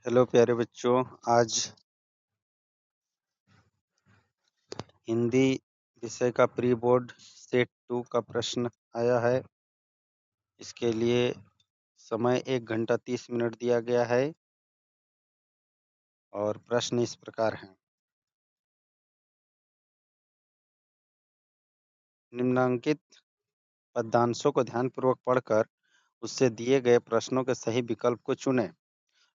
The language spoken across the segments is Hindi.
हेलो प्यारे बच्चों। आज हिंदी विषय का प्री बोर्ड सेट 2 का प्रश्न आया है। इसके लिए समय 1 घंटा 30 मिनट दिया गया है और प्रश्न इस प्रकार हैं। निम्नांकित पद्यांशों को ध्यानपूर्वक पढ़कर उससे दिए गए प्रश्नों के सही विकल्प को चुनें।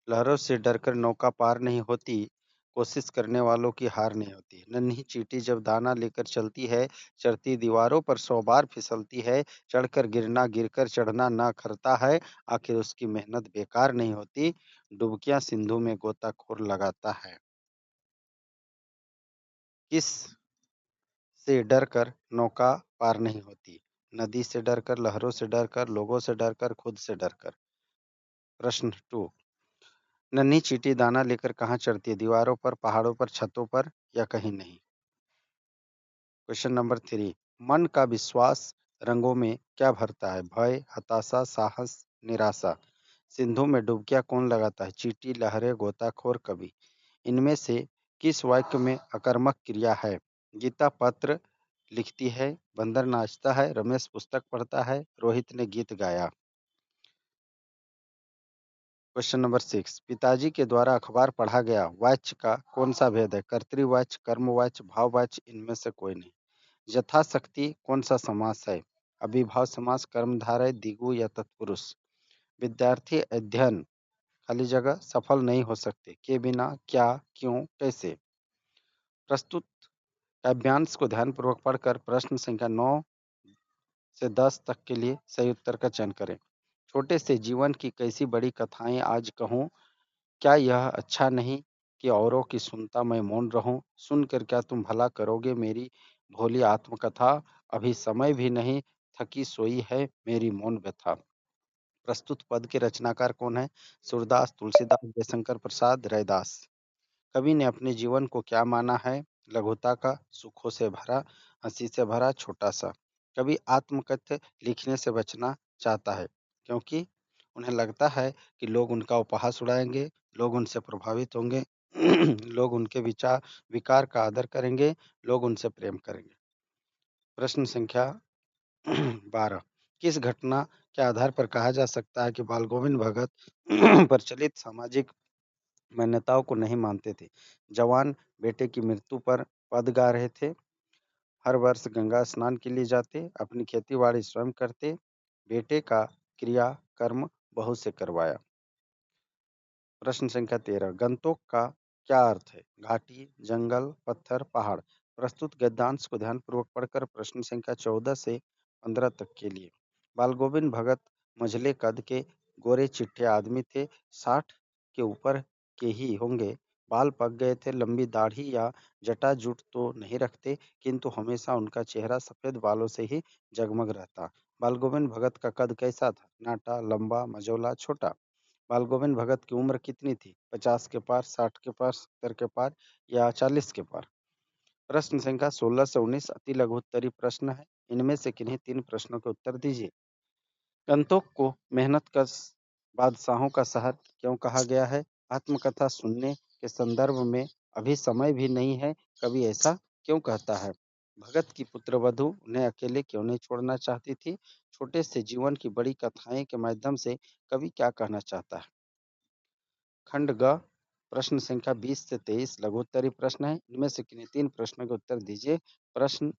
लहरों से डरकर नौका पार नहीं होती, कोशिश करने वालों की हार नहीं होती। नन्ही चींटी जब दाना लेकर चलती है, चढ़ती दीवारों पर 100 बार फिसलती है। चढ़कर गिरना, गिरकर चढ़ना न खरता है, आखिर उसकी मेहनत बेकार नहीं होती। डुबकियां सिंधु में गोताखोर लगाता है। किस से डरकर नौका पार नहीं होती? नदी से डरकर, लहरों से डरकर, लोगों से डरकर, खुद से डरकर। प्रश्न 2, नन्ही चींटी दाना लेकर कहाँ चढ़ती है? दीवारों पर, पहाड़ों पर, छतों पर या कहीं नहीं? क्वेश्चन नंबर 3, मन का विश्वास रंगों में क्या भरता है? भय, हताशा, साहस, निराशा। सिंधु में डुबकियां कौन लगाता है? चींटी, लहरें, गोताखोर, कवि। इनमें से किस वाक्य में अकर्मक क्रिया है? गीता पत्र लिखती है, बंदर नाचता है, रमेश पुस्तक पढ़ता है, रोहित ने गीत गाया। क्वेश्चन नंबर 6, पिताजी के द्वारा अखबार पढ़ा गया वाच्य का कौन सा भेद है? कर्तृवाच्य, कर्मवाच्य, भाववाच्य, इनमें से कोई नहीं। यथाशक्ति कौन सा समास है? अभिभाव समास, कर्मधारय, द्विगु या तत्पुरुष। विद्यार्थी अध्ययन खाली जगह सफल नहीं हो सकते के बिना, क्या, क्यों, कैसे। प्रस्तुत काव्यांश को ध्यानपूर्वक पढ़कर प्रश्न संख्या 9 से 10 तक के लिए सही उत्तर का चयन करें। छोटे से जीवन की कैसी बड़ी कथाएं आज कहूँ, क्या यह अच्छा नहीं कि औरों की सुनता मैं मौन रहूं? सुनकर क्या तुम भला करोगे मेरी भोली आत्मकथा? अभी समय भी नहीं, थकी सोई है मेरी मौन व्यथा। प्रस्तुत पद के रचनाकार कौन है? सूरदास, तुलसीदास, जयशंकर प्रसाद, रैदास। कवि ने अपने जीवन को क्या माना है? लघुता का, सुखों से भरा, हंसी से भरा, छोटा सा। कवि आत्मकथ्य लिखने से बचना चाहता है क्योंकि उन्हें लगता है कि लोग उनका उपहास उड़ाएंगे, लोग उनसे प्रभावित होंगे, लोग उनके विचार विकार का आदर करेंगे, लोग उनसे प्रेम करेंगे। प्रश्न संख्या 12, किस घटना के आधार पर कहा जा सकता है कि बाल गोविंद भगत प्रचलित सामाजिक मान्यताओं को नहीं मानते थे? जवान बेटे की मृत्यु पर पद गा रहे थे, हर वर्ष गंगा स्नान के लिए जाते, अपनी खेती-बाड़ी स्वयं करते, बेटे का क्रिया कर्म बहू से करवाया। प्रश्न संख्या 13, गंतोक का क्या अर्थ है? घाटी, जंगल, पत्थर, पहाड़। प्रस्तुत गद्यांश को ध्यानपूर्वक पढ़कर प्रश्न संख्या 14 से 15 तक के लिए। बाल गोविंद भगत मझले कद के गोरे चिट्ठे आदमी थे, 60 के ऊपर के ही होंगे। बाल पक गए थे, लंबी दाढ़ी या जटा जुट तो नहीं रखते, किंतु हमेशा उनका चेहरा सफेद बालों से ही जगमग रहता। बाल गोविंद भगत का कद कैसा था? नाटा, लंबा, मझौला, छोटा। बाल गोविंद भगत की उम्र कितनी थी? 50 के पार, 60 के पार, 70 के पार या 40 के पार। प्रश्न संख्या 16 से 19 अति लघु उत्तरीय प्रश्न है। इनमें से किन्हीं 3 प्रश्नों के उत्तर दीजिए। गंतोक को मेहनत का बादशाहों का शहर क्यों कहा गया है? आत्मकथा सुनने के संदर्भ में अभी समय भी नहीं है, कवि ऐसा क्यों कहता है? भगत की पुत्रवधू उन्हें अकेले क्यों नहीं छोड़ना चाहती थी? छोटे से जीवन की बड़ी कथाएं के माध्यम से कवि क्या कहना चाहता है? खंड ग प्रश्न संख्या 20 से 23 लघुत्तरीय प्रश्न है। इनमें से किन्हीं 3 प्रश्नों के उत्तर दीजिए। प्रश्न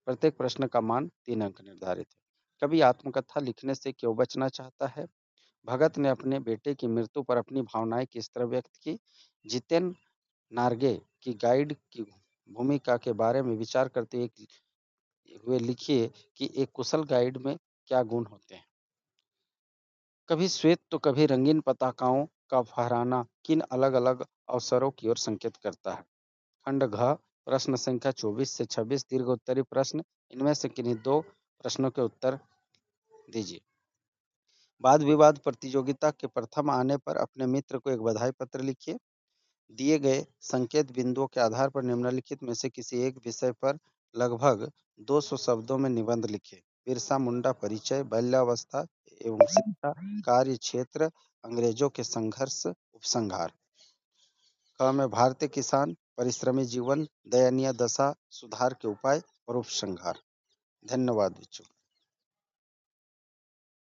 प्रत्येक प्रश्न का मान 3 अंक निर्धारित है। कवि आत्मकथा लिखने से क्यों बचना चाहता है? भगत ने अपने बेटे की मृत्यु पर अपनी भावनाएं किस तरह व्यक्त की? जितेन नार्गे की गाइड की भूमिका के बारे में विचार करते हुए लिखिए कि एक कुशल गाइड में क्या गुण होते हैं? कभी श्वेत तो कभी रंगीन पताकाओं का फहराना किन अलग-अलग अवसरों की ओर संकेत करता है? खंड घ प्रश्न संख्या 24 से 26 दीर्घ उत्तरीय प्रश्न। इनमें से किन्हीं 2 प्रश्नों के उत्तर दीजिए। वाद विवाद प्रतियोगिता के प्रथम आने पर अपने मित्र को एक बधाई पत्र लिखिए। दिए गए संकेत बिंदुओं के आधार पर निम्नलिखित में से किसी एक विषय पर लगभग 200 शब्दों में निबंध लिखें। बिरसा मुंडा परिचय, बाल्यावस्था एवं शिक्षा, कार्य क्षेत्र, अंग्रेजों के संघर्ष, उपसंहार। ख में भारतीय किसान, परिश्रमी जीवन, दयनीय दशा, सुधार के उपाय और उपसंहार। धन्यवाद बच्चों।